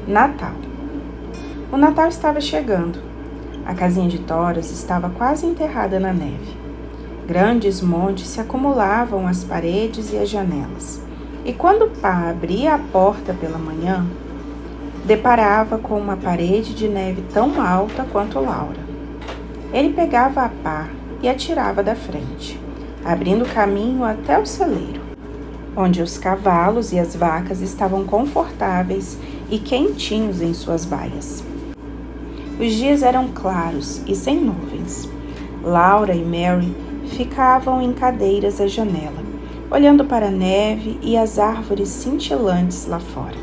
Natal. O Natal estava chegando. A casinha de toras estava quase enterrada na neve. Grandes montes se acumulavam às paredes e às janelas. E quando Pá abria a porta pela manhã, deparava com uma parede de neve tão alta quanto Laura. Ele pegava a pá e atirava da frente, abrindo caminho até o celeiro, onde os cavalos e as vacas estavam confortáveis e quentinhos em suas baias. Os dias eram claros e sem nuvens. Laura e Mary ficavam em cadeiras à janela, olhando para a neve e as árvores cintilantes lá fora.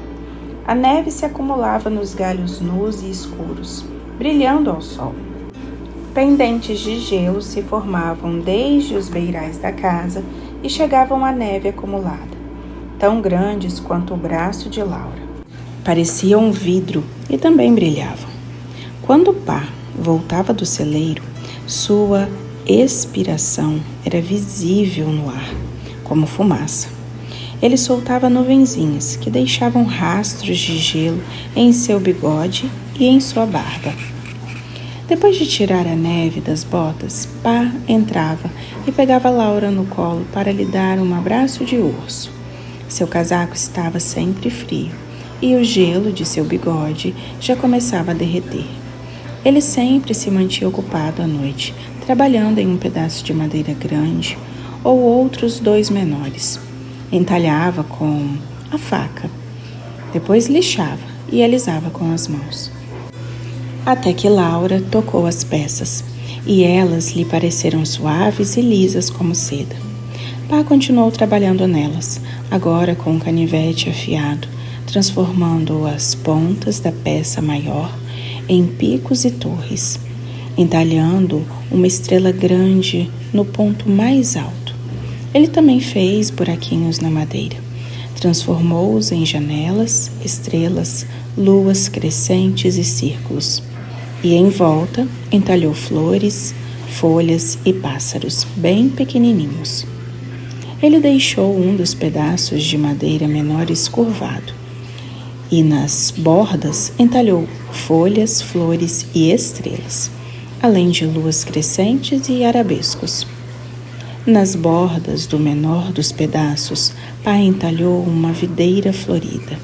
A neve se acumulava nos galhos nus e escuros, brilhando ao sol. Pendentes de gelo se formavam desde os beirais da casa e chegavam à neve acumulada, tão grandes quanto o braço de Laura. Pareciam um vidro e também brilhavam. Quando Pá voltava do celeiro, sua expiração era visível no ar, como fumaça. Ele soltava nuvenzinhas que deixavam rastros de gelo em seu bigode e em sua barba. Depois de tirar a neve das botas, Pá entrava e pegava Laura no colo para lhe dar um abraço de urso. Seu casaco estava sempre frio e o gelo de seu bigode já começava a derreter. Ele sempre se mantinha ocupado à noite, trabalhando em um pedaço de madeira grande ou outros 2 menores. Entalhava com a faca, depois lixava e alisava com as mãos. Até que Laura tocou as peças, e elas lhe pareceram suaves e lisas como seda. Pá continuou trabalhando nelas, agora com um canivete afiado, transformando as pontas da peça maior em picos e torres, entalhando uma estrela grande no ponto mais alto. Ele também fez buraquinhos na madeira, transformou-os em janelas, estrelas, luas crescentes e círculos. E em volta entalhou flores, folhas e pássaros bem pequenininhos. Ele deixou um dos pedaços de madeira menores curvado, e nas bordas entalhou folhas, flores e estrelas, além de luas crescentes e arabescos. Nas bordas do menor dos pedaços, Pá entalhou uma videira florida.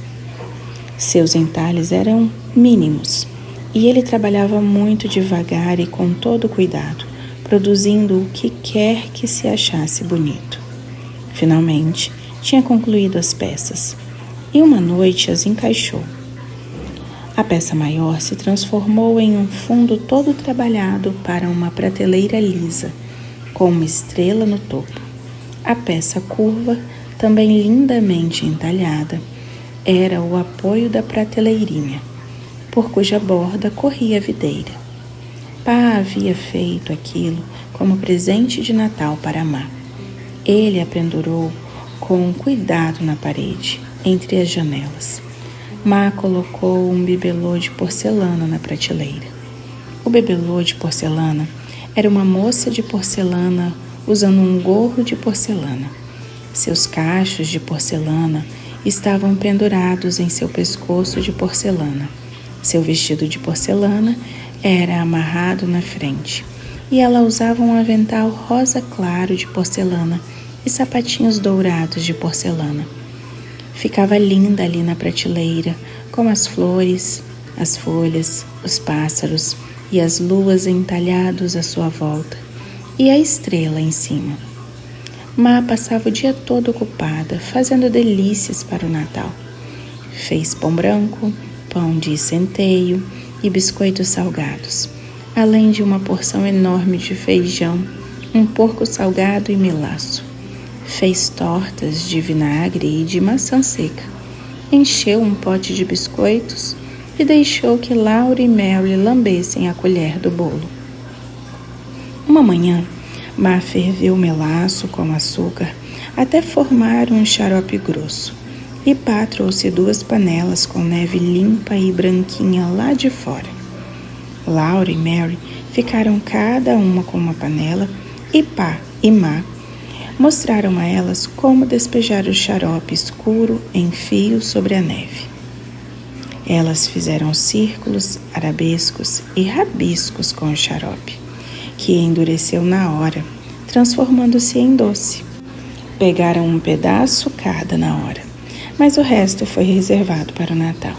Seus entalhes eram mínimos, e ele trabalhava muito devagar e com todo cuidado, produzindo o que quer que se achasse bonito. Finalmente, tinha concluído as peças, e uma noite as encaixou. A peça maior se transformou em um fundo todo trabalhado para uma prateleira lisa, com uma estrela no topo. A peça curva, também lindamente entalhada, era o apoio da prateleirinha, por cuja borda corria a videira. Pá havia feito aquilo como presente de Natal para Má. Ele a pendurou com cuidado na parede, entre as janelas. Má colocou um bibelô de porcelana na prateleira. O bibelô de porcelana era uma moça de porcelana usando um gorro de porcelana. Seus cachos de porcelana estavam pendurados em seu pescoço de porcelana. Seu vestido de porcelana era amarrado na frente, e ela usava um avental rosa claro de porcelana e sapatinhos dourados de porcelana. Ficava linda ali na prateleira, com as flores, as folhas, os pássaros e as luas entalhados à sua volta, e a estrela em cima. Má passava o dia todo ocupada, fazendo delícias para o Natal. Fez pão branco, pão de centeio e biscoitos salgados, além de uma porção enorme de feijão, um porco salgado e melaço. Fez tortas de vinagre e de maçã seca. Encheu um pote de biscoitos e deixou que Laura e Mary lambessem a colher do bolo. Uma manhã, Má ferveu o melaço com açúcar até formar um xarope grosso, e Pá trouxe 2 panelas com neve limpa e branquinha lá de fora. Laura e Mary ficaram cada uma com uma panela, e Pá e Má mostraram a elas como despejar o xarope escuro em fios sobre a neve. Elas fizeram círculos, arabescos e rabiscos com o xarope, que endureceu na hora, transformando-se em doce. Pegaram um pedaço cada na hora, mas o resto foi reservado para o Natal.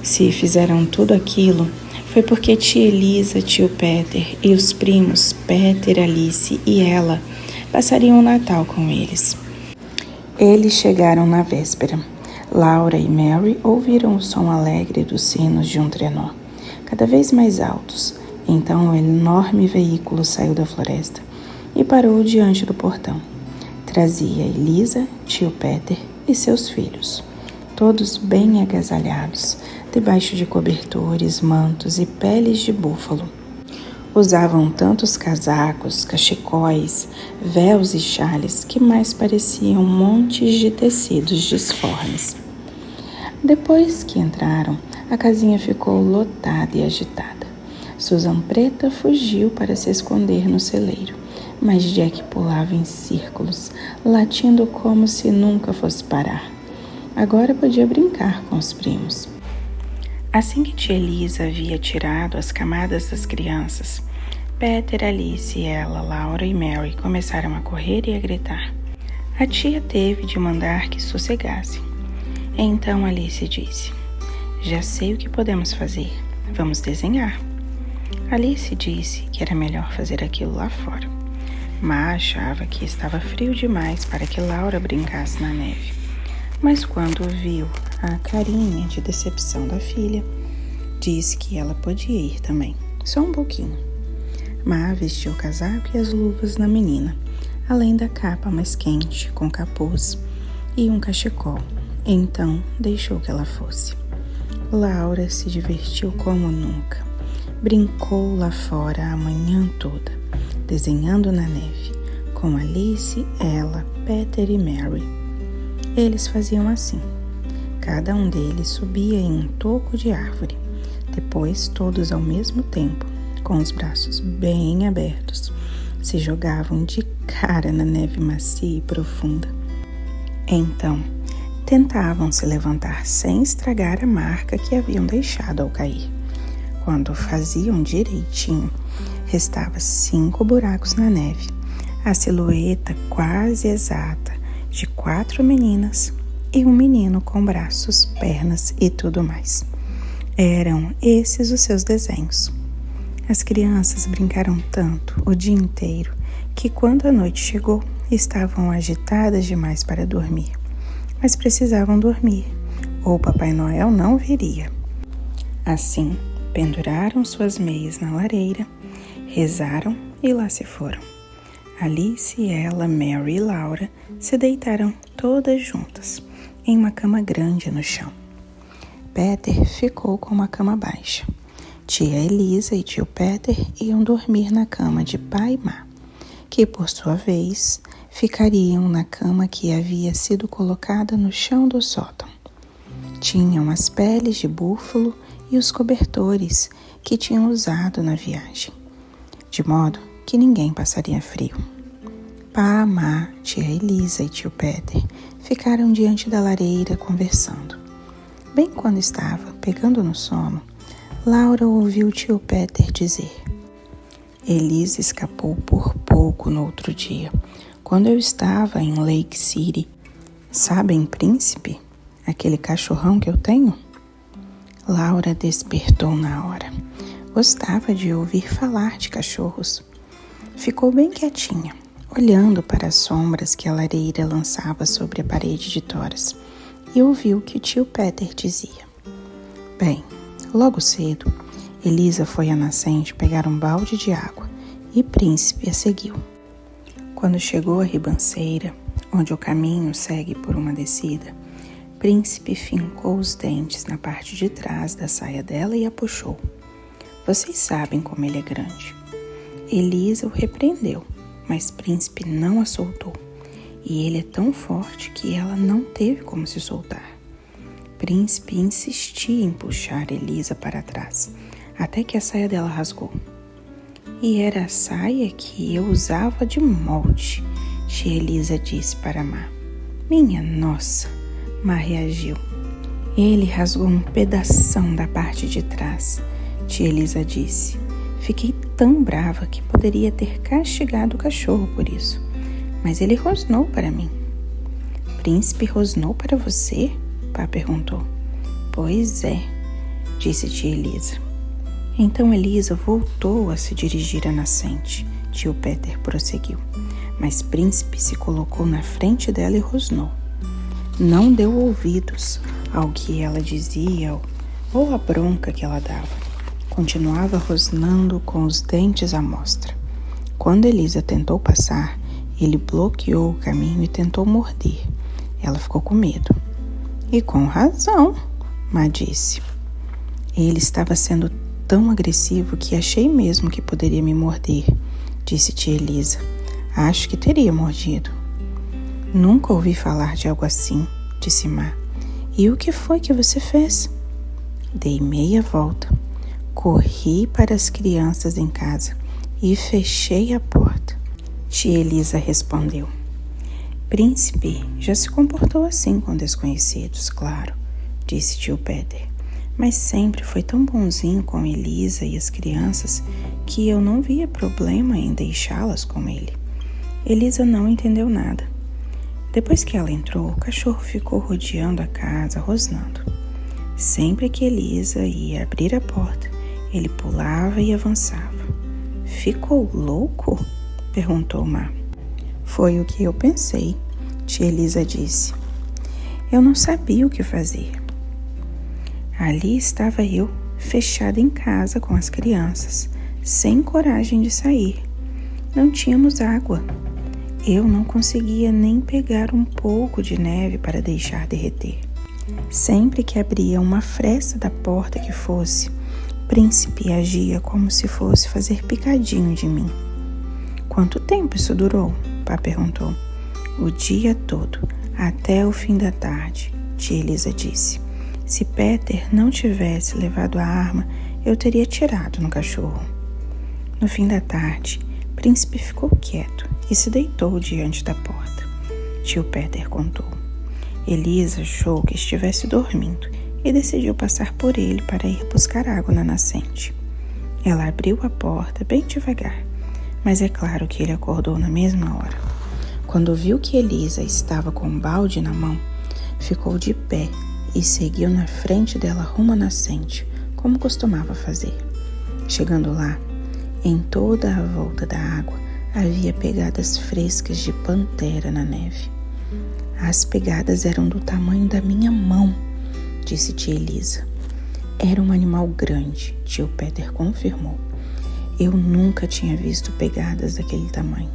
Se fizeram tudo aquilo, foi porque tia Elisa, tio Peter e os primos Peter, Alice e ela passariam o Natal com eles. Eles chegaram na véspera. Laura e Mary ouviram o som alegre dos sinos de um trenó, cada vez mais altos. Então o enorme veículo saiu da floresta e parou diante do portão. Trazia Elisa, tio Peter e seus filhos, todos bem agasalhados, debaixo de cobertores, mantos e peles de búfalo. Usavam tantos casacos, cachecóis, véus e chales que mais pareciam montes de tecidos disformes. Depois que entraram, a casinha ficou lotada e agitada. Susan Preta fugiu para se esconder no celeiro, mas Jack pulava em círculos, latindo como se nunca fosse parar. Agora podia brincar com os primos. Assim que tia Elisa havia tirado as camadas das crianças, Peter, Alice, ela, Laura e Mary começaram a correr e a gritar. A tia teve de mandar que sossegassem. Então Alice disse: "Já sei o que podemos fazer. Vamos desenhar." Alice disse que era melhor fazer aquilo lá fora. Ma achava que estava frio demais para que Laura brincasse na neve. Mas quando viu a carinha de decepção da filha, disse que ela podia ir também, só um pouquinho. Ma vestiu o casaco e as luvas na menina, além da capa mais quente, com capuz e um cachecol. Então deixou que ela fosse. Laura se divertiu como nunca. Brincou lá fora a manhã toda, desenhando na neve, com Alice, ela, Peter e Mary. Eles faziam assim. Cada um deles subia em um toco de árvore, depois todos ao mesmo tempo, com os braços bem abertos, se jogavam de cara na neve macia e profunda. Então, tentavam se levantar sem estragar a marca que haviam deixado ao cair. Quando faziam direitinho, restava 5 buracos na neve, a silhueta quase exata de 4 meninas e um menino com braços, pernas e tudo mais. Eram esses os seus desenhos. As crianças brincaram tanto o dia inteiro que quando a noite chegou, estavam agitadas demais para dormir. Mas precisavam dormir, ou Papai Noel não viria. Assim, penduraram suas meias na lareira, rezaram e lá se foram. Alice, ela, Mary e Laura se deitaram todas juntas, em uma cama grande no chão. Peter ficou com uma cama baixa. Tia Elisa e tio Peter iam dormir na cama de pai e má, que por sua vez ficariam na cama que havia sido colocada no chão do sótão. Tinham as peles de búfalo e os cobertores que tinham usado na viagem, de modo que ninguém passaria frio. Pá, má, tia Elisa e tio Peter ficaram diante da lareira conversando. Bem quando estava pegando no sono, Laura ouviu tio Peter dizer: "Elisa escapou por pouco no outro dia, quando eu estava em Lake City. Sabem, Príncipe, aquele cachorrão que eu tenho?" Laura despertou na hora. Gostava de ouvir falar de cachorros. Ficou bem quietinha, olhando para as sombras que a lareira lançava sobre a parede de toras, e ouviu que o tio Peter dizia: "Bem, logo cedo, Elisa foi à nascente pegar um balde de água e Príncipe a seguiu. Quando chegou à ribanceira, onde o caminho segue por uma descida, Príncipe fincou os dentes na parte de trás da saia dela e a puxou. Vocês sabem como ele é grande. Elisa o repreendeu, mas Príncipe não a soltou, e ele é tão forte que ela não teve como se soltar. Príncipe insistia em puxar Elisa para trás, até que a saia dela rasgou. E era a saia que eu usava de molde, tia Elisa disse para Má. Minha nossa! Má reagiu. Ele rasgou um pedação da parte de trás, tia Elisa disse. Fiquei tão brava que poderia ter castigado o cachorro por isso, mas ele rosnou para mim. Príncipe rosnou para você? Pá perguntou. Pois é, disse tia Elisa. Então Elisa voltou a se dirigir à nascente. Tio Peter prosseguiu, mas Príncipe se colocou na frente dela e rosnou. Não deu ouvidos ao que ela dizia ou à bronca que ela dava. Continuava rosnando com os dentes à mostra. Quando Elisa tentou passar, ele bloqueou o caminho e tentou morder. Ela ficou com medo. E com razão, Má disse. Ele estava sendo tão agressivo que achei mesmo que poderia me morder, disse tia Elisa. Acho que teria mordido. Nunca ouvi falar de algo assim, disse Má. E o que foi que você fez? Dei meia volta, corri para as crianças em casa e fechei a porta. Tia Elisa respondeu. Príncipe já se comportou assim com desconhecidos, claro, disse tio Peter. Mas sempre foi tão bonzinho com Elisa e as crianças que eu não via problema em deixá-las com ele. Elisa não entendeu nada. Depois que ela entrou, o cachorro ficou rodeando a casa, rosnando. Sempre que Elisa ia abrir a porta, ele pulava e avançava. Ficou louco? Perguntou Má. Foi o que eu pensei, tia Elisa disse. Eu não sabia o que fazer. Ali estava eu, fechada em casa com as crianças, sem coragem de sair. Não tínhamos água. Eu não conseguia nem pegar um pouco de neve para deixar derreter. Sempre que abria uma fresta da porta que fosse, Príncipe agia como se fosse fazer picadinho de mim. Quanto tempo isso durou? Pá perguntou. O dia todo, até o fim da tarde, tia Elisa disse. Se Peter não tivesse levado a arma, eu teria atirado no cachorro. No fim da tarde, Príncipe ficou quieto e se deitou diante da porta. Tio Peter contou. Elisa achou que estivesse dormindo e decidiu passar por ele para ir buscar água na nascente. Ela abriu a porta bem devagar, mas é claro que ele acordou na mesma hora. Quando viu que Elisa estava com um balde na mão, ficou de pé e seguiu na frente dela rumo à nascente, como costumava fazer. Chegando lá, em toda a volta da água havia pegadas frescas de pantera na neve. As pegadas eram do tamanho da minha mão, disse tia Elisa. Era um animal grande, tio Peter confirmou. Eu nunca tinha visto pegadas daquele tamanho.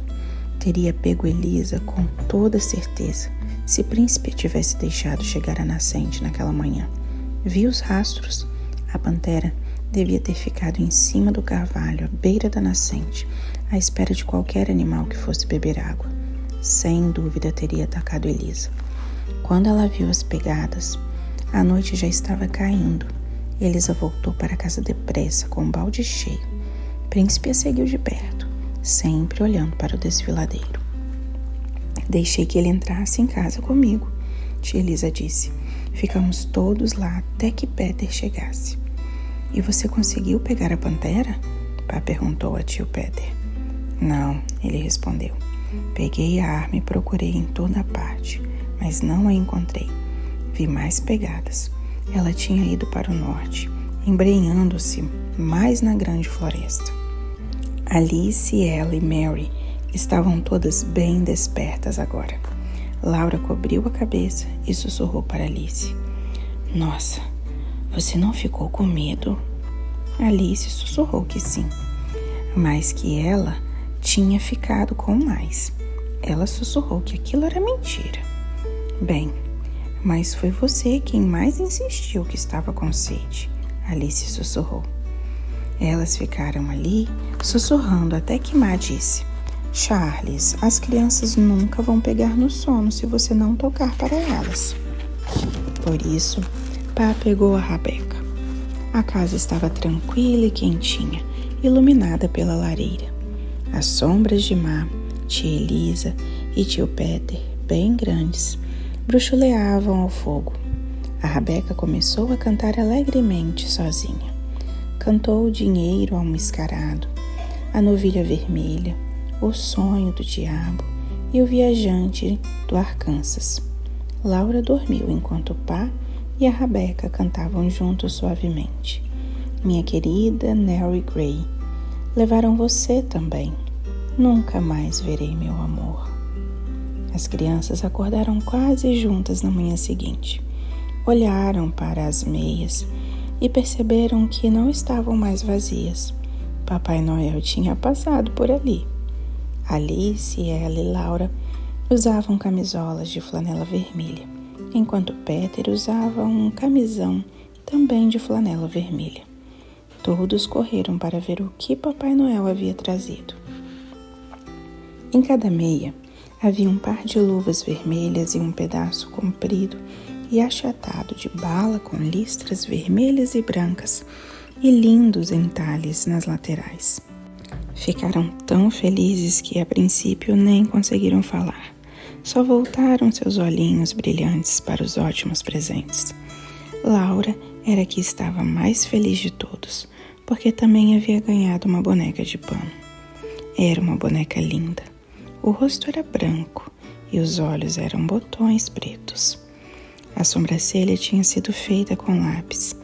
Teria pego Elisa com toda certeza, se Príncipe tivesse deixado chegar à nascente naquela manhã. Vi os rastros. A pantera devia ter ficado em cima do carvalho, à beira da nascente, à espera de qualquer animal que fosse beber água. Sem dúvida teria atacado Elisa. Quando ela viu as pegadas, a noite já estava caindo. Elisa voltou para casa depressa, com o balde cheio. Príncipe a seguiu de perto, sempre olhando para o desfiladeiro. Deixei que ele entrasse em casa comigo, tia Elisa disse. Ficamos todos lá até que Peter chegasse. E você conseguiu pegar a pantera? Pá perguntou a tio Peter. Não, ele respondeu. Peguei a arma e procurei em toda parte, mas não a encontrei. Vi mais pegadas. Ela tinha ido para o norte, embrenhando-se mais na grande floresta. Alice, ela e Mary estavam todas bem despertas agora. Laura cobriu a cabeça e sussurrou para Alice. Nossa, você não ficou com medo? Alice sussurrou que sim, mas que ela tinha ficado com mais. Ela sussurrou que aquilo era mentira. Bem, mas foi você quem mais insistiu que estava com sede, Alice sussurrou. Elas ficaram ali, sussurrando até que Má disse: Charles, as crianças nunca vão pegar no sono se você não tocar para elas. Por isso, Pá pegou a rabeca. A casa estava tranquila e quentinha, iluminada pela lareira. As sombras de Má, tia Elisa e tio Peter, bem grandes, bruxuleavam ao fogo. A Rabeca começou a cantar alegremente sozinha. Cantou o dinheiro ao mascarado, a novilha vermelha, o sonho do diabo e o viajante do Arkansas. Laura dormiu enquanto Pá e a Rabeca cantavam juntos suavemente. Minha querida Neri Gray, levaram você também. Nunca mais verei meu amor. As crianças acordaram quase juntas na manhã seguinte. Olharam para as meias e perceberam que não estavam mais vazias. Papai Noel tinha passado por ali. Alice, ela e Laura usavam camisolas de flanela vermelha, enquanto Peter usava um camisão também de flanela vermelha. Todos correram para ver o que Papai Noel havia trazido. Em cada meia havia um par de luvas vermelhas e um pedaço comprido e achatado de bala com listras vermelhas e brancas e lindos entalhes nas laterais. Ficaram tão felizes que a princípio nem conseguiram falar. Só voltaram seus olhinhos brilhantes para os ótimos presentes. Laura era a que estava mais feliz de todos, porque também havia ganhado uma boneca de pano. Era uma boneca linda. O rosto era branco e os olhos eram botões pretos. A sobrancelha tinha sido feita com lápis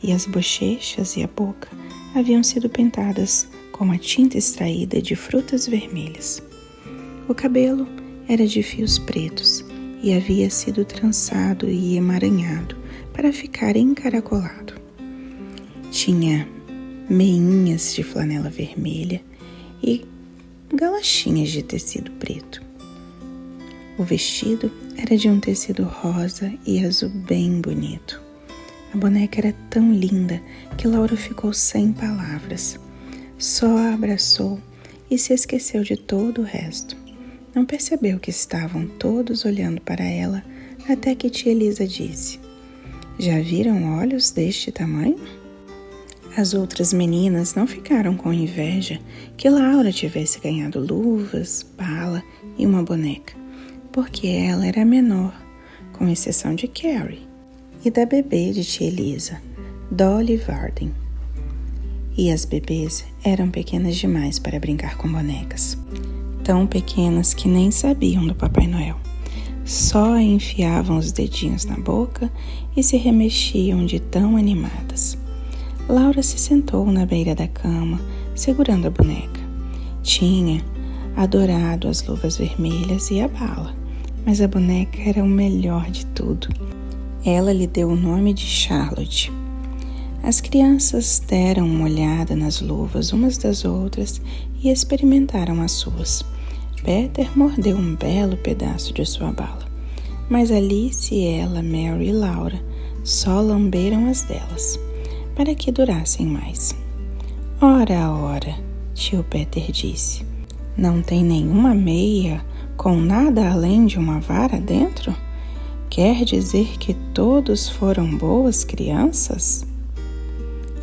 e as bochechas e a boca haviam sido pintadas com a tinta extraída de frutas vermelhas. O cabelo era de fios pretos e havia sido trançado e emaranhado para ficar encaracolado. Tinha meinhas de flanela vermelha e galochinhas de tecido preto. O vestido era de um tecido rosa e azul bem bonito. A boneca era tão linda que Laura ficou sem palavras. Só a abraçou e se esqueceu de todo o resto. Não percebeu que estavam todos olhando para ela até que tia Elisa disse: "Já viram olhos deste tamanho?" As outras meninas não ficaram com inveja que Laura tivesse ganhado luvas, bala e uma boneca, porque ela era a menor, com exceção de Carrie e da bebê de tia Elisa, Dolly Varden. E as bebês eram pequenas demais para brincar com bonecas, tão pequenas que nem sabiam do Papai Noel. Só enfiavam os dedinhos na boca e se remexiam de tão animadas. Laura se sentou na beira da cama, segurando a boneca. Tinha adorado as luvas vermelhas e a bala, mas a boneca era o melhor de tudo. Ela lhe deu o nome de Charlotte. As crianças deram uma olhada nas luvas umas das outras e experimentaram as suas. Peter mordeu um belo pedaço de sua bala, mas Alice, ela, Mary e Laura só lamberam as delas, para que durassem mais. Ora, ora, tio Peter disse, não tem nenhuma meia com nada além de uma vara dentro? Quer dizer que todos foram boas crianças?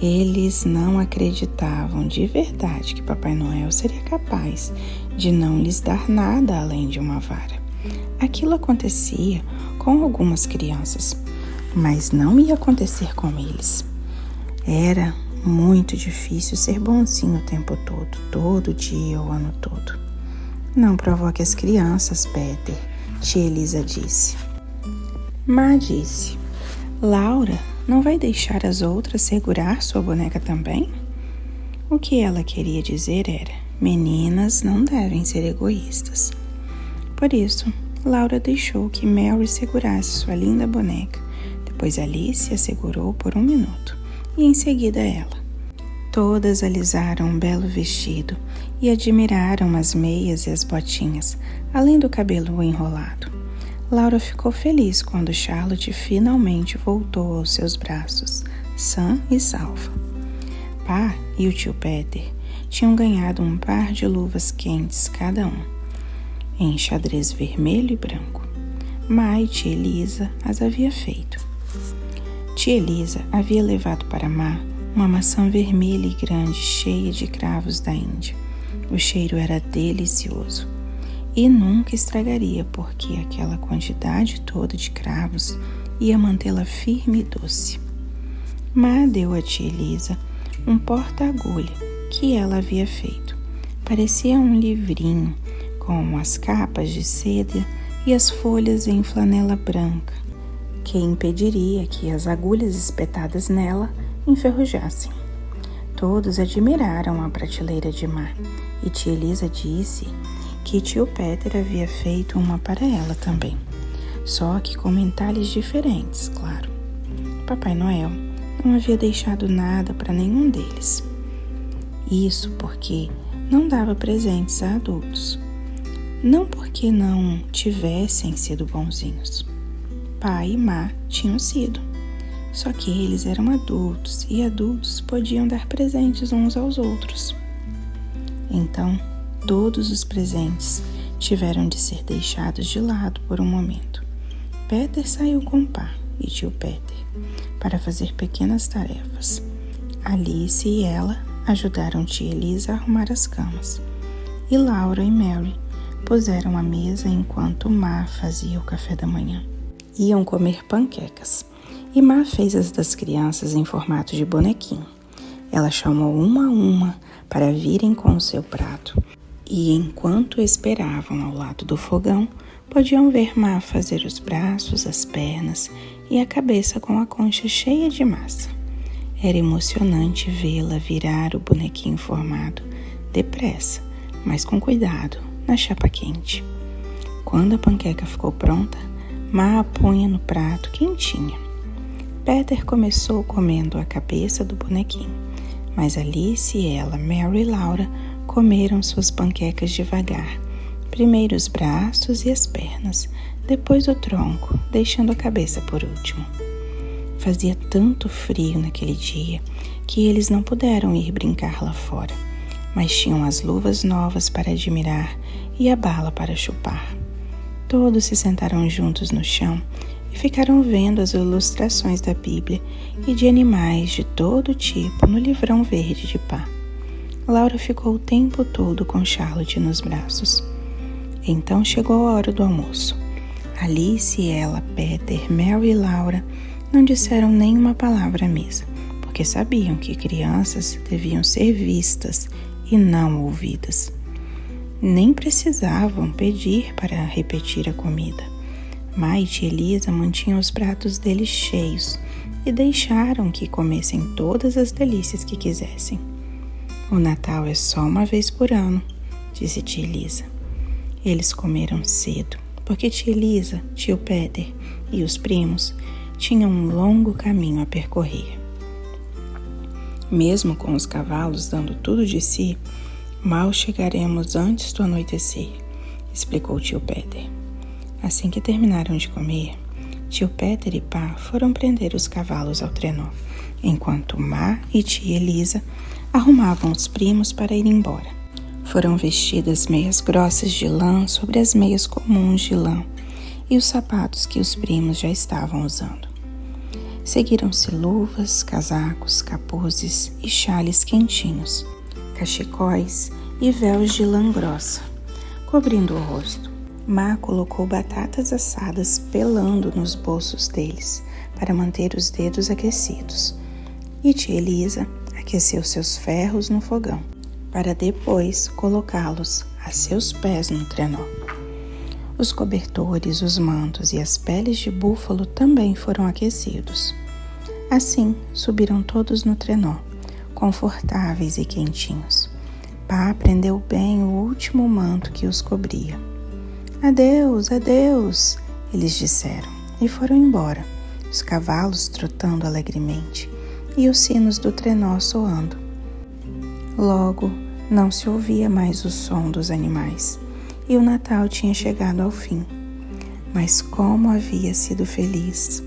Eles não acreditavam de verdade que Papai Noel seria capaz de não lhes dar nada além de uma vara. Aquilo acontecia com algumas crianças, mas não ia acontecer com eles. Era muito difícil ser bonzinho o tempo todo dia ou ano todo. Não provoque as crianças, Peter, tia Elisa disse. Ma disse, Laura não vai deixar as outras segurar sua boneca também? O que ela queria dizer era, meninas não devem ser egoístas. Por isso, Laura deixou que Mary segurasse sua linda boneca. Depois Alice a segurou por 1 minuto. E em seguida ela. Todas alisaram um belo vestido e admiraram as meias e as botinhas, além do cabelo enrolado. Laura ficou feliz quando Charlotte finalmente voltou aos seus braços, sã e salva. Pá e o tio Peter tinham ganhado um par de luvas quentes cada um, em xadrez vermelho e branco. Ma e tia Elisa as havia feito. Tia Elisa havia levado para Ma uma maçã vermelha e grande cheia de cravos da Índia. O cheiro era delicioso e nunca estragaria porque aquela quantidade toda de cravos ia mantê-la firme e doce. Má deu a tia Elisa um porta-agulha que ela havia feito. Parecia um livrinho com as capas de seda e as folhas em flanela branca, que impediria que as agulhas espetadas nela enferrujassem. Todos admiraram a prateleira de Má e tia Elisa disse que tio Peter havia feito uma para ela também, só que com entalhes diferentes, claro. Papai Noel não havia deixado nada para nenhum deles. Isso porque não dava presentes a adultos. Não porque não tivessem sido bonzinhos. Pai e Má tinham sido. Só que eles eram adultos e adultos podiam dar presentes uns aos outros. Então, todos os presentes tiveram de ser deixados de lado por um momento. Peter saiu com Pá e tio Peter para fazer pequenas tarefas. Alice e ela ajudaram tia Elisa a arrumar as camas. E Laura e Mary puseram a mesa enquanto Má fazia o café da manhã. Iam comer panquecas. E Má fez as das crianças em formato de bonequinho. Ela chamou uma a uma para virem com o seu prato. E enquanto esperavam ao lado do fogão, podiam ver Má fazer os braços, as pernas e a cabeça com a concha cheia de massa. Era emocionante vê-la virar o bonequinho formado, depressa, mas com cuidado, na chapa quente. Quando a panqueca ficou pronta, Má a punha no prato quentinha. Peter começou comendo a cabeça do bonequinho, mas Alice e ela, Mary e Laura, comeram suas panquecas devagar. Primeiro os braços e as pernas, depois o tronco, deixando a cabeça por último. Fazia tanto frio naquele dia que eles não puderam ir brincar lá fora, mas tinham as luvas novas para admirar e a bala para chupar. Todos se sentaram juntos no chão e ficaram vendo as ilustrações da Bíblia e de animais de todo tipo no livrão verde de Pá. Laura ficou o tempo todo com Charlotte nos braços. Então chegou a hora do almoço. Alice, ela, Peter, Mary e Laura não disseram nenhuma palavra à mesa, porque sabiam que crianças deviam ser vistas e não ouvidas. Nem precisavam pedir para repetir a comida. Má e tia Elisa mantinham os pratos deles cheios e deixaram que comessem todas as delícias que quisessem. O Natal é só uma vez por ano, disse tia Elisa. Eles comeram cedo, porque tia Elisa, tio Peter e os primos tinham um longo caminho a percorrer. Mesmo com os cavalos dando tudo de si, mal chegaremos antes do anoitecer, explicou tio Peter. Assim que terminaram de comer, tio Peter e Pá foram prender os cavalos ao trenó, enquanto Má e tia Elisa arrumavam os primos para ir embora. Foram vestidas meias grossas de lã sobre as meias comuns de lã e os sapatos que os primos já estavam usando. Seguiram-se luvas, casacos, capuzes e xales quentinhos, cachecóis e véus de lã grossa, cobrindo o rosto. Má colocou batatas assadas pelando nos bolsos deles para manter os dedos aquecidos. E tia Elisa aqueceu seus ferros no fogão para depois colocá-los a seus pés no trenó. Os cobertores, os mantos e as peles de búfalo também foram aquecidos. Assim, subiram todos no trenó, confortáveis e quentinhos. Pá prendeu bem o último manto que os cobria. Adeus, adeus, eles disseram e foram embora, os cavalos trotando alegremente e os sinos do trenó soando. Logo, não se ouvia mais o som dos animais e o Natal tinha chegado ao fim. Mas como havia sido feliz!